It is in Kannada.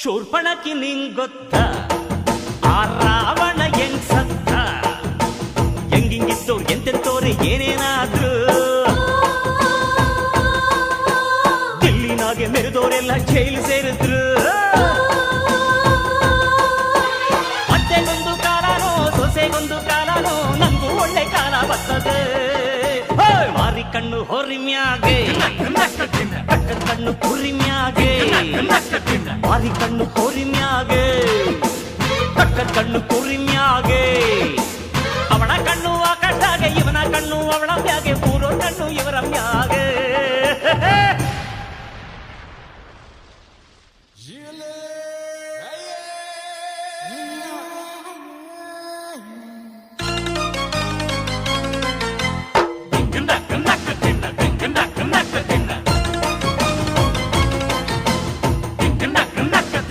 ಶೂರ್ಪಣಕಿ ನಿಂಗ್ ಗೊತ್ತ ಆ ರಾವಣ ಹೆಂಗ್ ಸತ್ತ ಹೆಂಗಿಂಗಿದ್ದವ್ರು ಎಂತೆಂತೋರೆ ಏನೇನಾದ್ರು ದಿಲ್ಲಿನಾಗೆ ಮೆರೆದೋರೆಲ್ಲ ಜೈಲು ಸೇರಿದ್ರು ಅತ್ತೆಗೊಂದು ಕಾಲನೋ ಸೊಸೆಗೊಂದು ಕಾಲನೋ ನಂಗೂ ಒಳ್ಳೆ ಕಾಲ ಬರ್ತದೆ ಮಾರಿ ಕಣ್ಣು ಹೊರಿಮ್ಯಾಗೆ ಕಕ್ಕ ಕಣ್ಣು ಕುರಿಮ್ಯಾಗೆ ಮಾರಿ ಕಣ್ಣು ಹೊರಿಮ್ಯಾಗೆ ಕಕ್ಕ ಕಣ್ಣು ಕುರಿಮ್ಯಾಗೆ ಅವನ ಕಣ್ಣು ಆಕಾಶದಾಗೆ ಇವನ ಕಣ್ಣು ಅವಳ ಮ್ಯಾಗೆ ಮೂರೋ ಕಣ್ಣು ಇವರ ಮ್ಯಾಗೆ